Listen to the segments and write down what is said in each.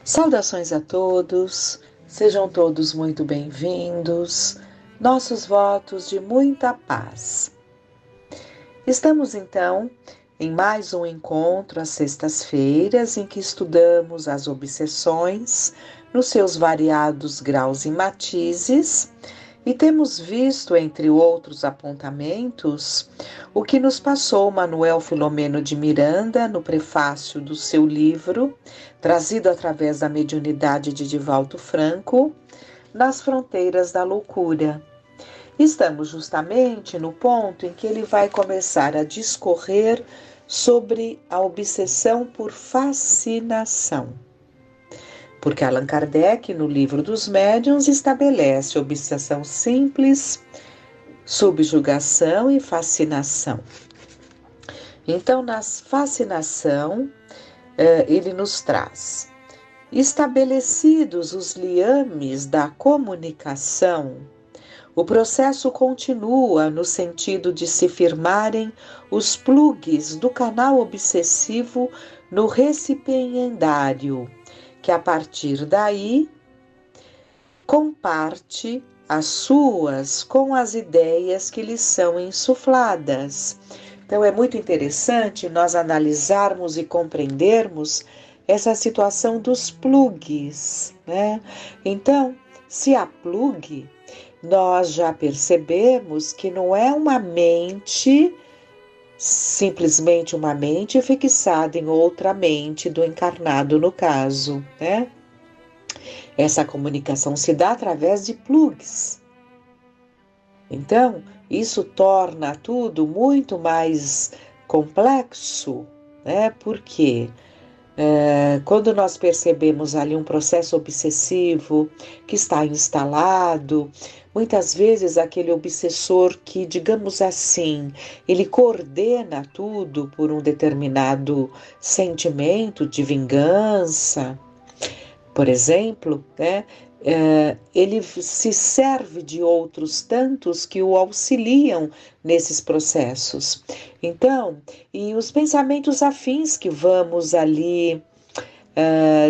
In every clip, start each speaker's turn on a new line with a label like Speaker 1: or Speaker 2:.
Speaker 1: Saudações a todos, sejam todos muito bem-vindos, nossos votos de muita paz. Estamos então em mais um encontro às sextas-feiras em que estudamos as obsessões nos seus variados graus e matizes e temos visto, entre outros apontamentos, o que nos passou Manuel Filomeno de Miranda no prefácio do seu livro, trazido através da mediunidade de Divaldo Franco, Nas Fronteiras da Loucura. Estamos justamente no ponto em que ele vai começar a discorrer sobre a obsessão por fascinação. Porque Allan Kardec, no Livro dos Médiuns, estabelece obsessão simples, subjugação e fascinação. Então, na fascinação, ele nos traz: estabelecidos os liames da comunicação, o processo continua no sentido de se firmarem os plugs do canal obsessivo no recipiendário, que a partir daí comparte as suas com as ideias que lhes são insufladas. Então é muito interessante nós analisarmos e compreendermos essa situação dos plugs, né? Então, se há plug, nós já percebemos que não é uma mente, simplesmente uma mente fixada em outra mente do encarnado no caso, né? Essa comunicação se dá através de plugs. Então, isso torna tudo muito mais complexo, né? Porque quando nós percebemos ali um processo obsessivo que está instalado, muitas vezes aquele obsessor que, digamos assim, ele coordena tudo por um determinado sentimento de vingança, por exemplo, né? Ele se serve de outros tantos que o auxiliam nesses processos. Então, e os pensamentos afins que vamos ali,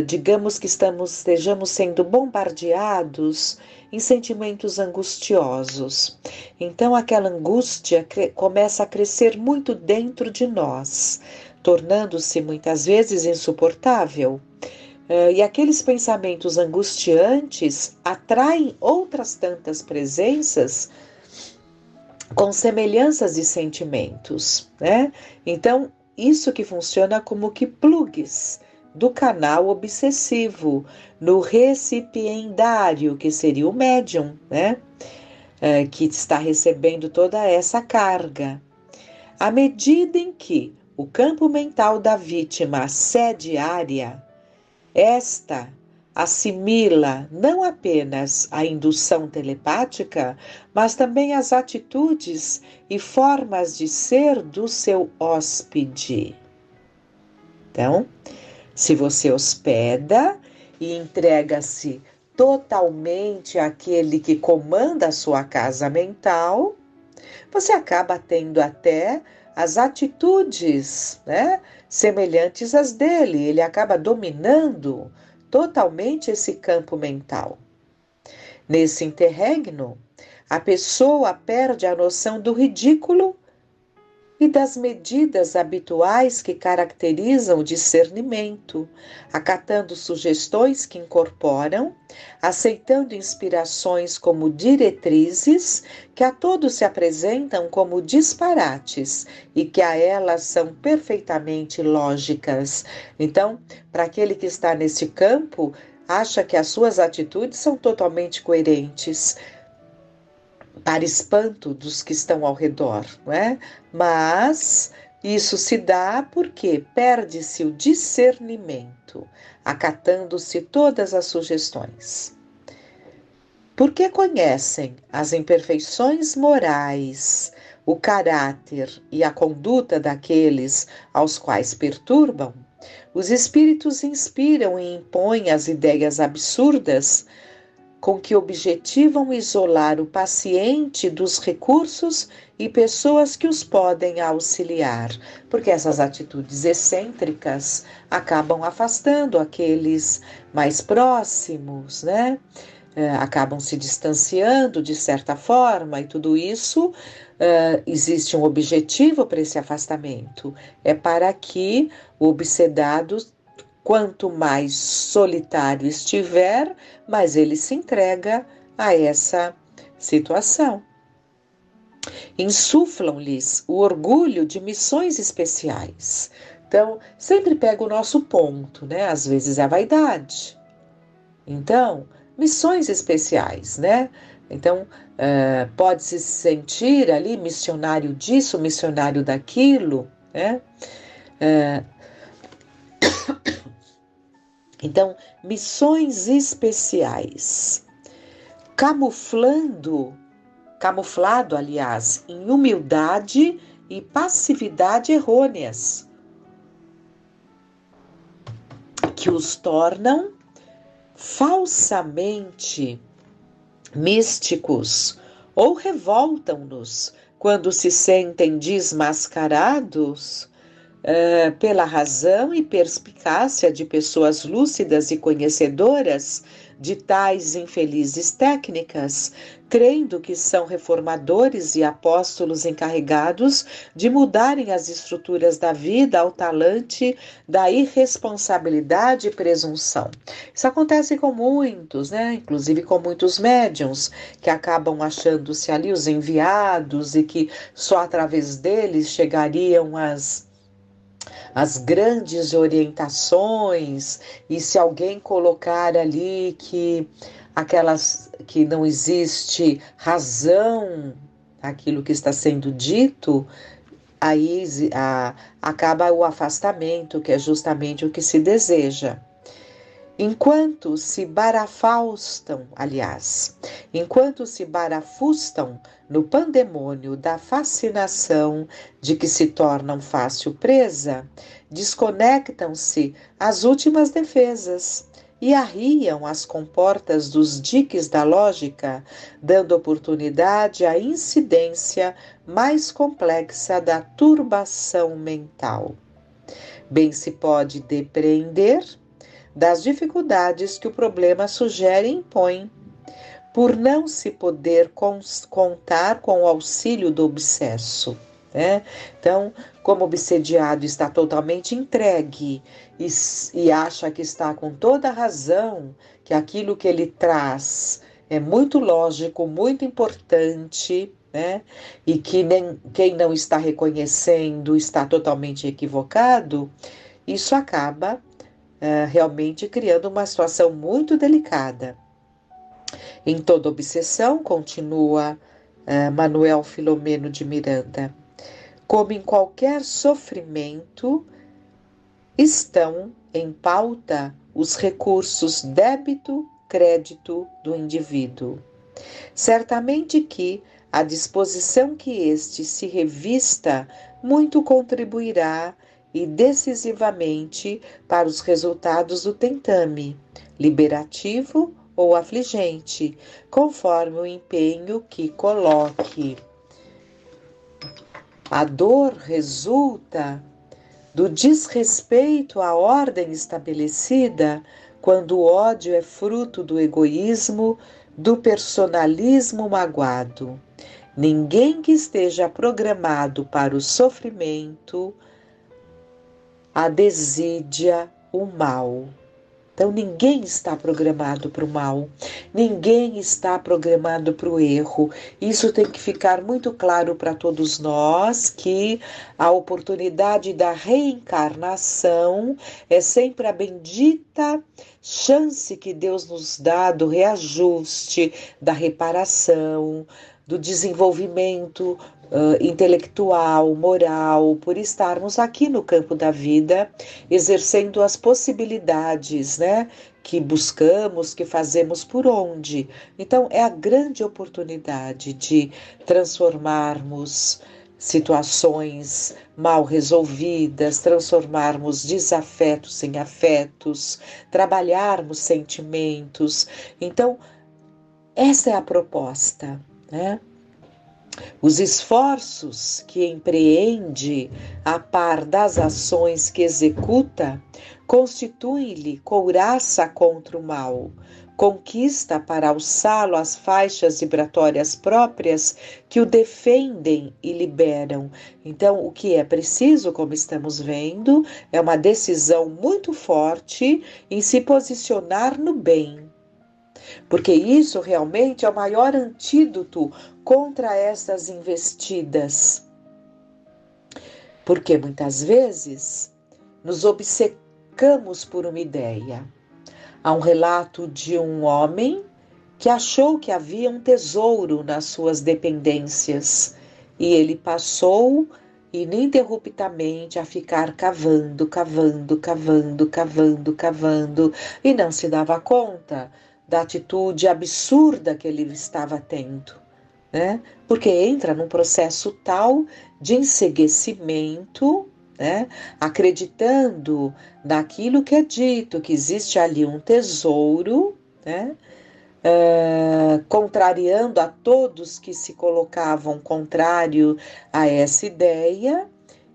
Speaker 1: digamos que estejamos sendo bombardeados em sentimentos angustiosos. Então, aquela angústia começa a crescer muito dentro de nós, tornando-se muitas vezes insuportável. E aqueles pensamentos angustiantes atraem outras tantas presenças com semelhanças de sentimentos, né? Então, isso que funciona como que plugs do canal obsessivo no recipiendário, que seria o médium, né? Que está recebendo toda essa carga. À medida em que o campo mental da vítima cede área, esta assimila não apenas a indução telepática, mas também as atitudes e formas de ser do seu hóspede. Então, se você hospeda e entrega-se totalmente àquele que comanda a sua casa mental, você acaba tendo até as atitudes, né, semelhantes às dele. Ele acaba dominando totalmente esse campo mental. Nesse interregno, a pessoa perde a noção do ridículo e das medidas habituais que caracterizam o discernimento, acatando sugestões que incorporam, aceitando inspirações como diretrizes que a todos se apresentam como disparates e que a elas são perfeitamente lógicas. Então, para aquele que está nesse campo, acha que as suas atitudes são totalmente coerentes, para espanto dos que estão ao redor, não é? Mas isso se dá porque perde-se o discernimento, acatando-se todas as sugestões. Porque conhecem as imperfeições morais, o caráter e a conduta daqueles aos quais perturbam, os espíritos inspiram e impõem as ideias absurdas com que objetivam isolar o paciente dos recursos e pessoas que os podem auxiliar, porque essas atitudes excêntricas acabam afastando aqueles mais próximos, né? Acabam se distanciando de certa forma, e tudo isso existe um objetivo para esse afastamento. É para que o obsedado, quanto mais solitário estiver, mais ele se entrega a essa situação. Insuflam-lhes o orgulho de missões especiais. Então, sempre pega o nosso ponto, né? Às vezes é a vaidade. Então, missões especiais, né? Então, pode-se sentir ali missionário disso, missionário daquilo, né? Então, missões especiais, camuflado, aliás, em humildade e passividade errôneas, que os tornam falsamente místicos ou revoltam-nos quando se sentem desmascarados pela razão e perspicácia de pessoas lúcidas e conhecedoras de tais infelizes técnicas, crendo que são reformadores e apóstolos encarregados de mudarem as estruturas da vida ao talante da irresponsabilidade e presunção. Isso acontece com muitos, né? Inclusive com muitos médiuns, que acabam achando-se ali os enviados e que só através deles chegariam as grandes orientações, e se alguém colocar ali que não existe razão naquilo que está sendo dito, aí acaba o afastamento, que é justamente o que se deseja. Enquanto se barafustam no pandemônio da fascinação de que se tornam fácil presa, desconectam-se as últimas defesas e arriam as comportas dos diques da lógica, dando oportunidade à incidência mais complexa da turbação mental. Bem se pode depreender das dificuldades que o problema sugere e impõe, por não se poder contar com o auxílio do obsesso. Né? Então, como o obsediado está totalmente entregue e acha que está com toda a razão, que aquilo que ele traz é muito lógico, muito importante, né? E que quem não está reconhecendo está totalmente equivocado, isso acaba realmente criando uma situação muito delicada. Em toda obsessão, continua Manuel Filomeno de Miranda, como em qualquer sofrimento, estão em pauta os recursos débito-crédito do indivíduo. Certamente que a disposição que este se revista muito contribuirá e decisivamente para os resultados do tentame, liberativo ou afligente, conforme o empenho que coloque. A dor resulta do desrespeito à ordem estabelecida, quando o ódio é fruto do egoísmo, do personalismo magoado. Ninguém que esteja programado para o sofrimento a desídia o mal. Então, ninguém está programado para o mal, ninguém está programado para o erro. Isso tem que ficar muito claro para todos nós, que a oportunidade da reencarnação é sempre a bendita chance que Deus nos dá do reajuste, da reparação, do desenvolvimento intelectual, moral, por estarmos aqui no campo da vida, exercendo as possibilidades, né, que buscamos, que fazemos por onde. Então, é a grande oportunidade de transformarmos situações mal resolvidas, transformarmos desafetos em afetos, trabalharmos sentimentos. Então, essa é a proposta, né? Os esforços que empreende a par das ações que executa constituem-lhe couraça contra o mal, conquista para alçá-lo às faixas vibratórias próprias que o defendem e liberam. Então, o que é preciso, como estamos vendo, é uma decisão muito forte em se posicionar no bem. Porque isso realmente é o maior antídoto contra essas investidas. Porque muitas vezes nos obcecamos por uma ideia. Há um relato de um homem que achou que havia um tesouro nas suas dependências e ele passou ininterruptamente a ficar cavando, cavando, cavando, cavando, cavando e não se dava conta da atitude absurda que ele estava tendo, né? Porque entra num processo tal de enceguecimento, né? Acreditando naquilo que é dito, que existe ali um tesouro, né? Contrariando a todos que se colocavam contrário a essa ideia,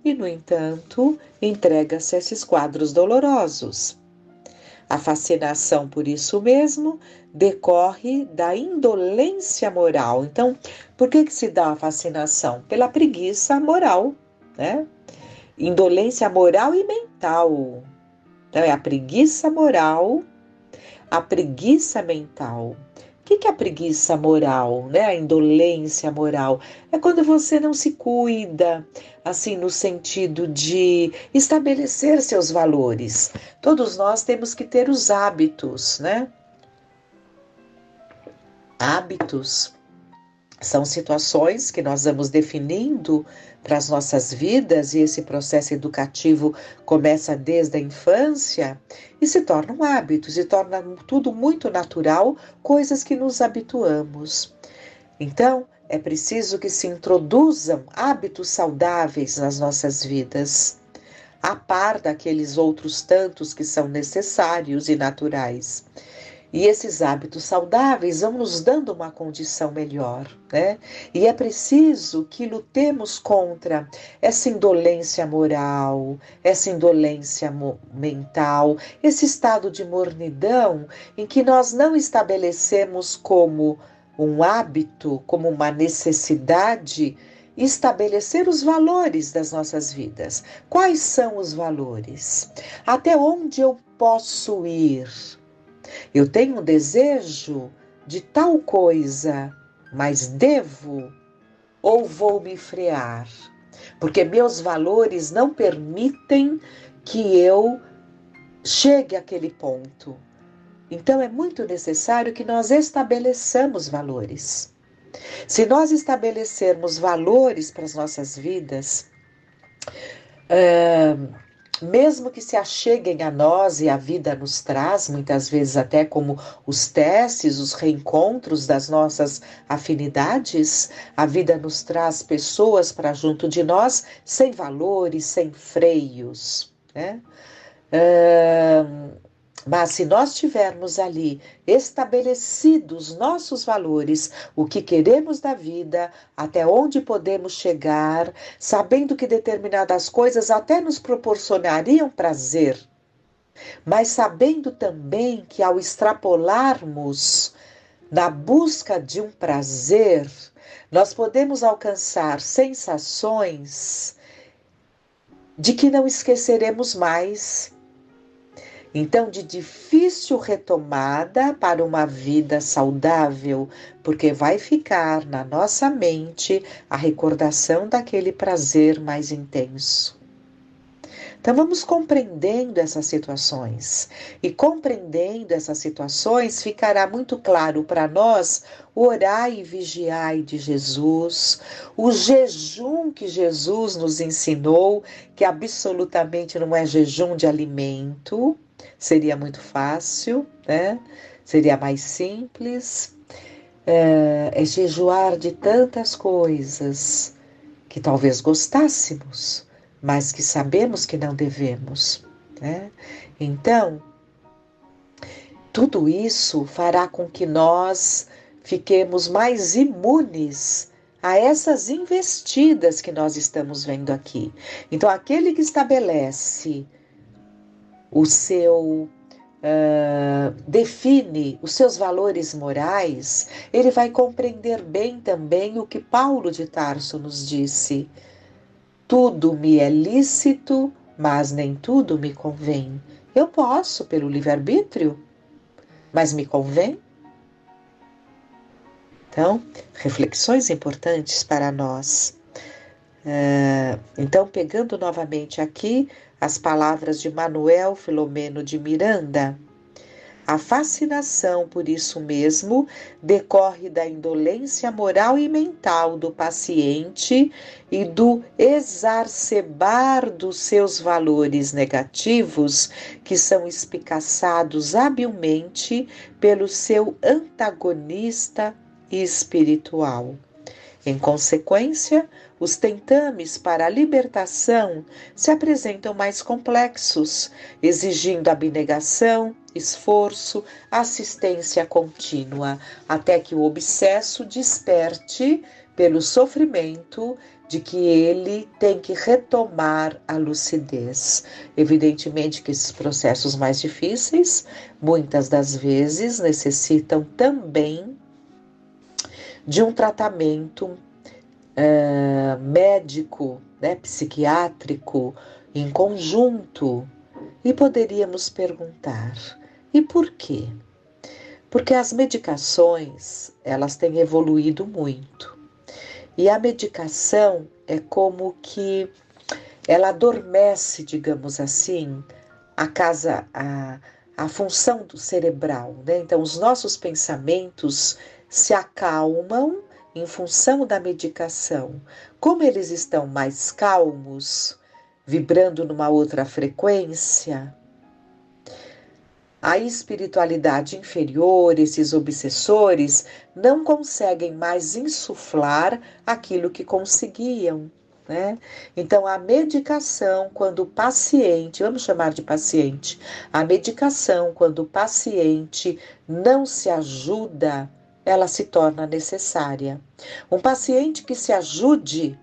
Speaker 1: e, no entanto, entrega-se a esses quadros dolorosos. A fascinação por isso mesmo decorre da indolência moral. Então, por que se dá a fascinação? Pela preguiça moral, né? Indolência moral e mental. Então, é a preguiça moral, a preguiça mental. O que é a preguiça moral, né? A indolência moral? É quando você não se cuida, assim, no sentido de estabelecer seus valores. Todos nós temos que ter os hábitos, né? Hábitos são situações que nós vamos definindo para as nossas vidas, e esse processo educativo começa desde a infância e se tornam hábitos, e torna tudo muito natural, coisas que nos habituamos. Então, é preciso que se introduzam hábitos saudáveis nas nossas vidas, a par daqueles outros tantos que são necessários e naturais. E esses hábitos saudáveis vão nos dando uma condição melhor, né? E é preciso que lutemos contra essa indolência moral, essa indolência mental, esse estado de mornidão em que nós não estabelecemos como um hábito, como uma necessidade, estabelecer os valores das nossas vidas. Quais são os valores? Até onde eu posso ir? Eu tenho um desejo de tal coisa, mas devo ou vou me frear? Porque meus valores não permitem que eu chegue àquele ponto. Então é muito necessário que nós estabeleçamos valores. Se nós estabelecermos valores para as nossas vidas, mesmo que se acheguem a nós e a vida nos traz, muitas vezes até como os testes, os reencontros das nossas afinidades, a vida nos traz pessoas para junto de nós sem valores, sem freios, né? Mas se nós tivermos ali estabelecidos nossos valores, o que queremos da vida, até onde podemos chegar, sabendo que determinadas coisas até nos proporcionariam prazer, mas sabendo também que ao extrapolarmos na busca de um prazer, nós podemos alcançar sensações de que não esqueceremos mais. Então, de difícil retomada para uma vida saudável, porque vai ficar na nossa mente a recordação daquele prazer mais intenso. Então, vamos compreendendo essas situações. E compreendendo essas situações, ficará muito claro para nós o orai e vigiai de Jesus, o jejum que Jesus nos ensinou, que absolutamente não é jejum de alimento. Seria muito fácil, né? Seria mais simples. É jejuar de tantas coisas que talvez gostássemos, mas que sabemos que não devemos, né? Então, tudo isso fará com que nós fiquemos mais imunes a essas investidas que nós estamos vendo aqui. Então, aquele que estabelece o seu define os seus valores morais, ele vai compreender bem também o que Paulo de Tarso nos disse: tudo me é lícito, mas nem tudo me convém. Eu posso pelo livre-arbítrio, mas me convém? Então, reflexões importantes para nós. Então, pegando novamente aqui as palavras de Manuel Filomeno de Miranda, a fascinação por isso mesmo decorre da indolência moral e mental do paciente e do exacerbar dos seus valores negativos, que são espicaçados habilmente pelo seu antagonista espiritual. Em consequência, os tentames para a libertação se apresentam mais complexos, exigindo abnegação, esforço, assistência contínua, até que o obsesso desperte pelo sofrimento de que ele tem que retomar a lucidez. Evidentemente que esses processos mais difíceis, muitas das vezes, necessitam também de um tratamento médico, psiquiátrico, em conjunto. E poderíamos perguntar, e por quê? Porque as medicações, elas têm evoluído muito. E a medicação é como que ela adormece, digamos assim, a função do cerebral, né? Então, os nossos pensamentos se acalmam em função da medicação. Como eles estão mais calmos, vibrando numa outra frequência, a espiritualidade inferior, esses obsessores, não conseguem mais insuflar aquilo que conseguiam, né? Então, a medicação, quando o paciente, vamos chamar de paciente, a medicação, quando o paciente não se ajuda, ela se torna necessária. Um paciente que se ajude,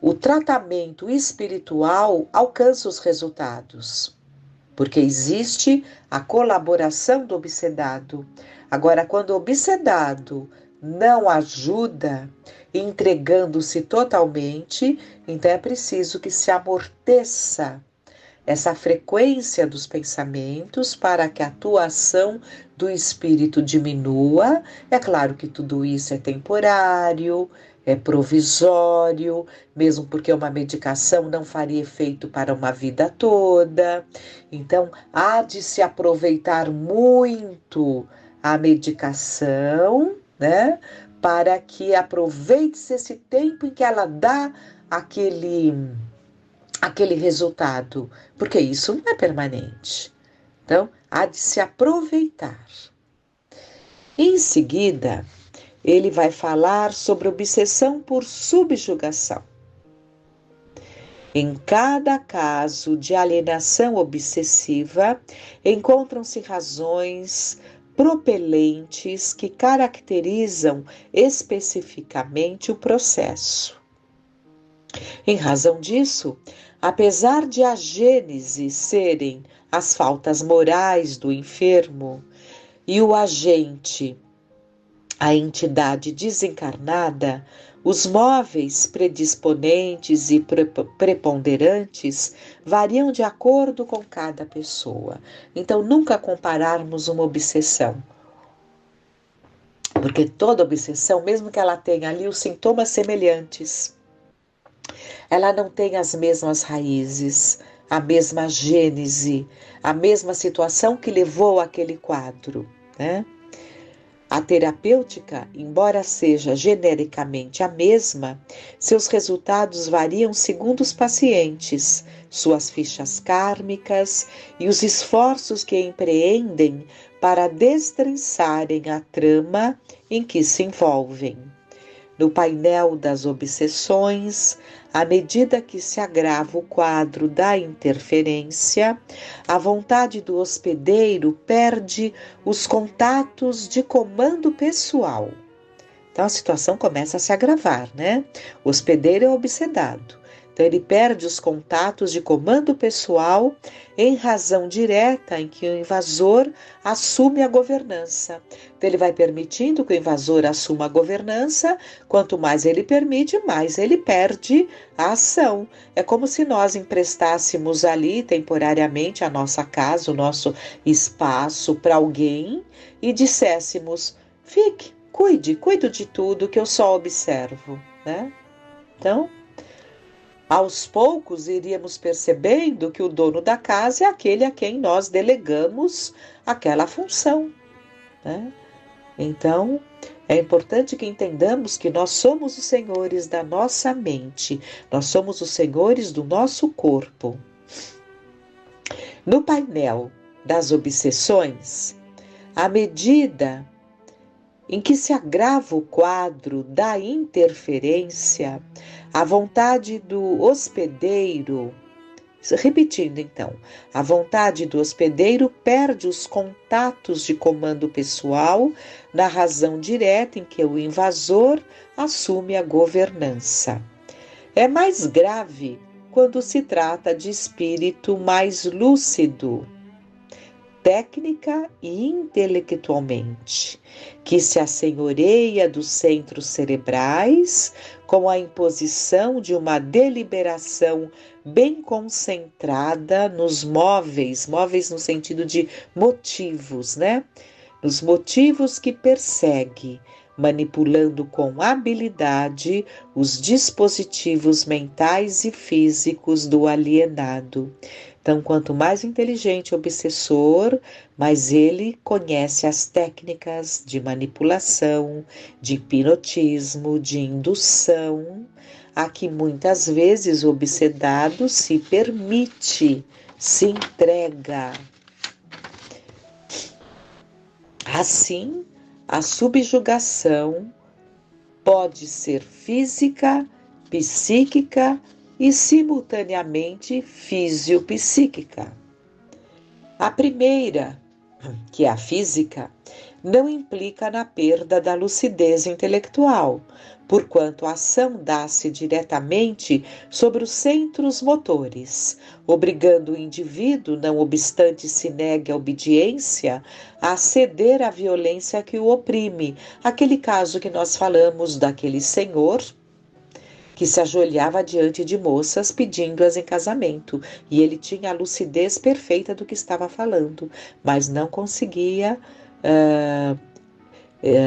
Speaker 1: o tratamento espiritual alcança os resultados, porque existe a colaboração do obsedado. Agora, quando o obsedado não ajuda, entregando-se totalmente, então é preciso que se amorteça essa frequência dos pensamentos para que a atuação do espírito diminua. É claro que tudo isso é temporário, é provisório, mesmo porque uma medicação não faria efeito para uma vida toda. Então, há de se aproveitar muito a medicação, né? Para que aproveite-se esse tempo em que ela dá aquele resultado, porque isso não é permanente. Então, há de se aproveitar. Em seguida, ele vai falar sobre obsessão por subjugação. Em cada caso de alienação obsessiva, encontram-se razões propelentes que caracterizam especificamente o processo. Em razão disso, apesar de a gênese serem as faltas morais do enfermo e o agente, a entidade desencarnada, os móveis predisponentes e preponderantes variam de acordo com cada pessoa. Então, nunca compararmos uma obsessão, porque toda obsessão, mesmo que ela tenha ali os sintomas semelhantes, ela não tem as mesmas raízes, a mesma gênese, a mesma situação que levou àquele quadro, né? A terapêutica, embora seja genericamente a mesma, seus resultados variam segundo os pacientes, suas fichas kármicas e os esforços que empreendem para destrinçarem a trama em que se envolvem. No painel das obsessões, à medida que se agrava o quadro da interferência, a vontade do hospedeiro perde os contatos de comando pessoal. Então a situação começa a se agravar, né? O hospedeiro é obsedado. Então ele perde os contatos de comando pessoal em razão direta em que o invasor assume a governança. Então ele vai permitindo que o invasor assuma a governança, quanto mais ele permite, mais ele perde a ação. É como se nós emprestássemos ali temporariamente a nossa casa, o nosso espaço para alguém e disséssemos: fique, cuido de tudo que eu só observo, né? Então, aos poucos iríamos percebendo que o dono da casa é aquele a quem nós delegamos aquela função, né? Então, é importante que entendamos que nós somos os senhores da nossa mente, nós somos os senhores do nosso corpo. No painel das obsessões, à medida em que se agrava o quadro da interferência, a vontade do hospedeiro, repetindo então, a vontade do hospedeiro perde os contatos de comando pessoal na razão direta em que o invasor assume a governança. É mais grave quando se trata de espírito mais lúcido, técnica e intelectualmente, que se assenhoreia dos centros cerebrais com a imposição de uma deliberação bem concentrada nos móveis no sentido de motivos, né? Nos motivos que persegue, manipulando com habilidade os dispositivos mentais e físicos do alienado. Então, quanto mais inteligente o obsessor, mais ele conhece as técnicas de manipulação, de hipnotismo, de indução, a que muitas vezes o obsedado se permite, se entrega. Assim, a subjugação pode ser física, psíquica e simultaneamente fisiopsíquica. A primeira, que é a física, não implica na perda da lucidez intelectual, porquanto a ação dá-se diretamente sobre os centros motores, obrigando o indivíduo, não obstante se negue a obediência, a ceder à violência que o oprime. Aquele caso que nós falamos daquele senhor que se ajoelhava diante de moças pedindo-as em casamento, e ele tinha a lucidez perfeita do que estava falando, mas não conseguia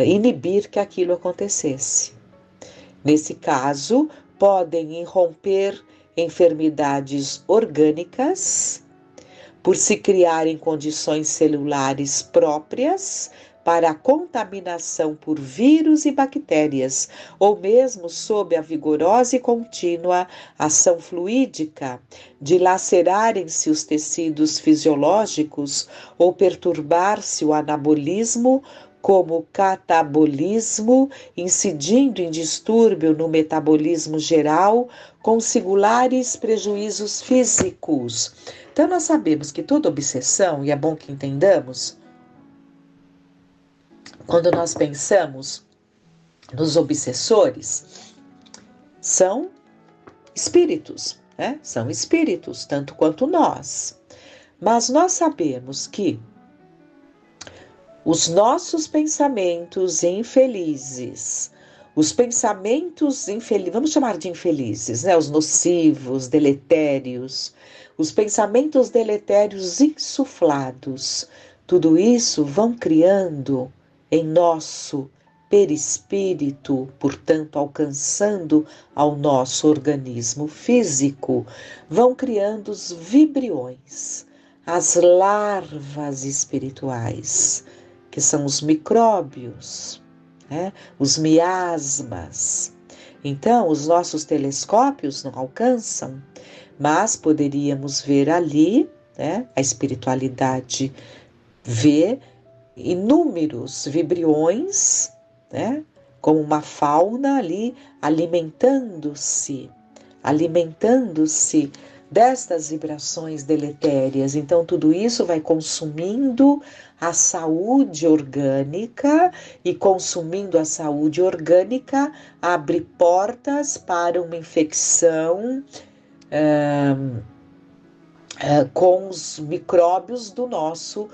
Speaker 1: inibir que aquilo acontecesse. Nesse caso, podem irromper enfermidades orgânicas, por se criarem condições celulares próprias para a contaminação por vírus e bactérias, ou mesmo sob a vigorosa e contínua ação fluídica, dilacerarem-se os tecidos fisiológicos ou perturbar-se o anabolismo, como o catabolismo, incidindo em distúrbio no metabolismo geral, com singulares prejuízos físicos. Então, nós sabemos que toda obsessão, e é bom que entendamos, quando nós pensamos nos obsessores, são espíritos, né? São espíritos, tanto quanto nós. Mas nós sabemos que os nossos pensamentos infelizes, vamos chamar de infelizes, né? Os nocivos, deletérios, os pensamentos deletérios insuflados, tudo isso vão criando em nosso perispírito, portanto, alcançando ao nosso organismo físico, vão criando os vibriões, as larvas espirituais, que são os micróbios, né? Os miasmas. Então, os nossos telescópios não alcançam, mas poderíamos ver ali, né? A espiritualidade vê inúmeros vibriões, né? como uma fauna ali alimentando-se destas vibrações deletérias. Então, tudo isso vai consumindo a saúde orgânica, e consumindo a saúde orgânica abre portas para uma infecção com os micróbios do nosso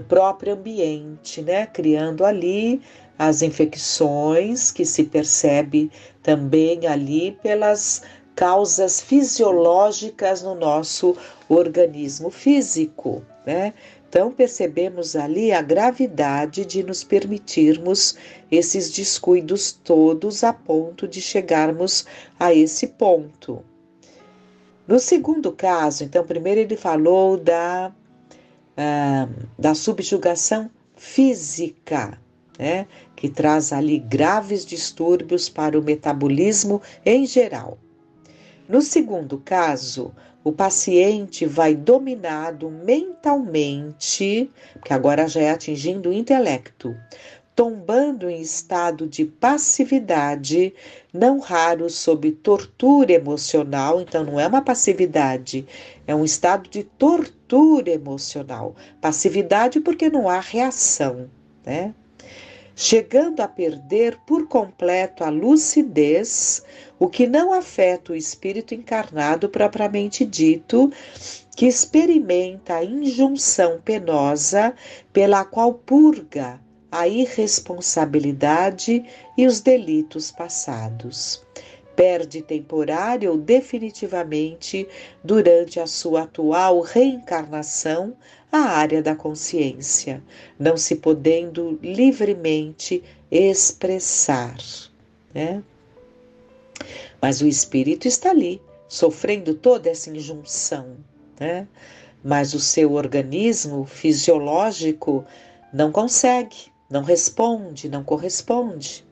Speaker 1: próprio ambiente, né? Criando ali as infecções que se percebe também ali pelas causas fisiológicas no nosso organismo físico, né? Então percebemos ali a gravidade de nos permitirmos esses descuidos todos a ponto de chegarmos a esse ponto. No segundo caso, então, primeiro ele falou da subjugação física, né, que traz ali graves distúrbios para o metabolismo em geral. No segundo caso, o paciente vai dominado mentalmente, que agora já é atingindo o intelecto, tombando em estado de passividade, não raro sob tortura emocional. Então não é uma passividade, é um estado de tortura emocional. Passividade porque não há reação, né? Chegando a perder por completo a lucidez, o que não afeta o espírito encarnado propriamente dito, que experimenta a injunção penosa pela qual purga a irresponsabilidade e os delitos passados. Perde temporária ou definitivamente, durante a sua atual reencarnação, a área da consciência, não se podendo livremente expressar, né? Mas o espírito está ali, sofrendo toda essa injunção, né? Mas o seu organismo fisiológico não consegue, não responde, não corresponde.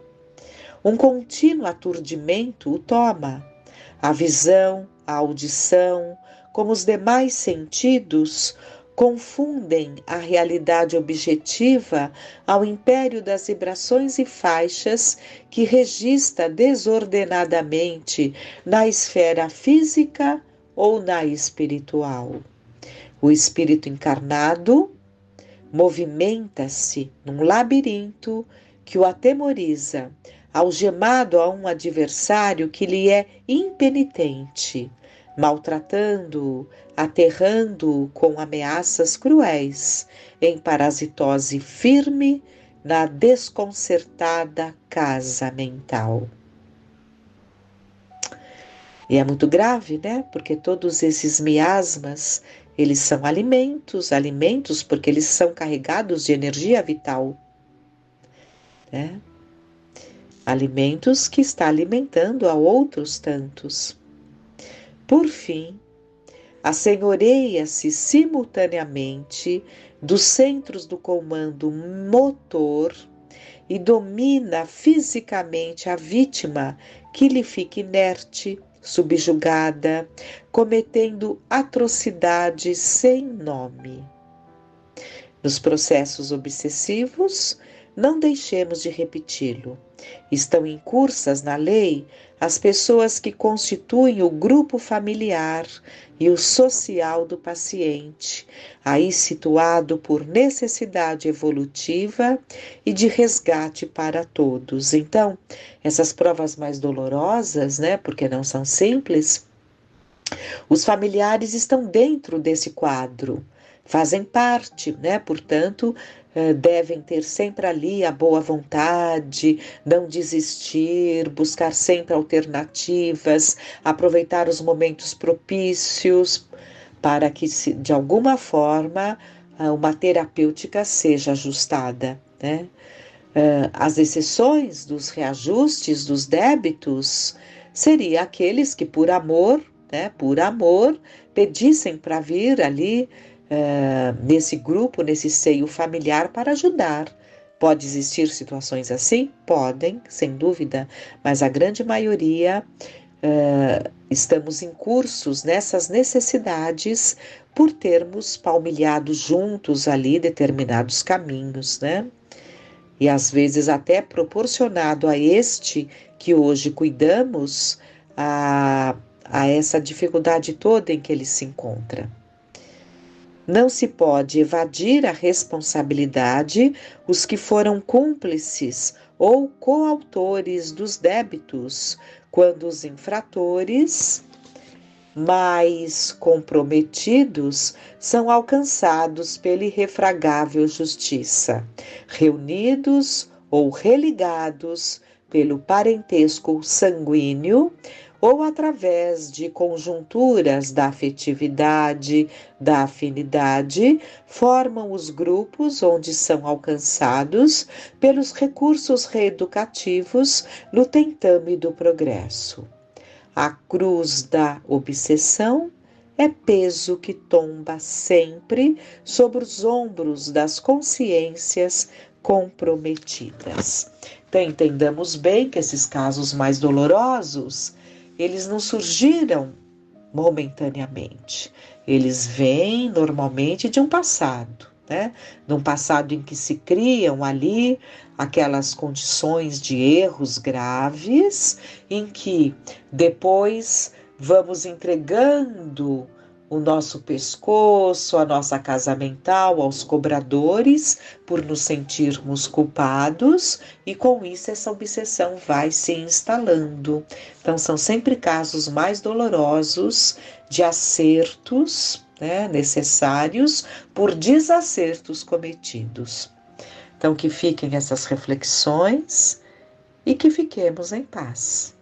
Speaker 1: Um contínuo aturdimento o toma. A visão, a audição, como os demais sentidos, confundem a realidade objetiva ao império das vibrações e faixas que registra desordenadamente na esfera física ou na espiritual. O espírito encarnado movimenta-se num labirinto que o atemoriza, algemado a um adversário que lhe é impenitente, maltratando-o, aterrando-o com ameaças cruéis, em parasitose firme na desconcertada casa mental. E é muito grave, né? Porque todos esses miasmas, eles são alimentos porque eles são carregados de energia vital, né? Alimentos que está alimentando a outros tantos. Por fim, assenhoreia-se simultaneamente dos centros do comando motor e domina fisicamente a vítima, que lhe fica inerte, subjugada, cometendo atrocidades sem nome. Nos processos obsessivos, não deixemos de repeti-lo. Estão incursas na lei as pessoas que constituem o grupo familiar e o social do paciente, aí situado por necessidade evolutiva e de resgate para todos. Então, essas provas mais dolorosas, né, porque não são simples, os familiares estão dentro desse quadro, fazem parte, né, portanto, devem ter sempre ali a boa vontade, não desistir, buscar sempre alternativas, aproveitar os momentos propícios para que, de alguma forma, uma terapêutica seja ajustada, né? As exceções dos reajustes dos débitos seriam aqueles que, por amor, né, pedissem para vir ali nesse grupo, nesse seio familiar para ajudar. Pode existir situações assim? Podem, sem dúvida, mas a grande maioria estamos incursos nessas necessidades por termos palmilhado juntos ali determinados caminhos, né? e às vezes até proporcionado a este que hoje cuidamos, a essa dificuldade toda em que ele se encontra. Não se pode evadir a responsabilidade os que foram cúmplices ou coautores dos débitos, quando os infratores mais comprometidos são alcançados pela irrefragável justiça, reunidos ou religados pelo parentesco sanguíneo ou através de conjunturas da afetividade, da afinidade, formam os grupos onde são alcançados pelos recursos reeducativos no tentame do progresso. A cruz da obsessão é peso que tomba sempre sobre os ombros das consciências comprometidas. Então, entendamos bem que esses casos mais dolorosos, eles não surgiram momentaneamente. Eles vêm normalmente de um passado, né? De um passado em que se criam ali aquelas condições de erros graves, em que depois vamos entregando o nosso pescoço, a nossa casa mental aos cobradores por nos sentirmos culpados, e com isso essa obsessão vai se instalando. Então são sempre casos mais dolorosos de acertos, né, necessários por desacertos cometidos. Então que fiquem essas reflexões e que fiquemos em paz.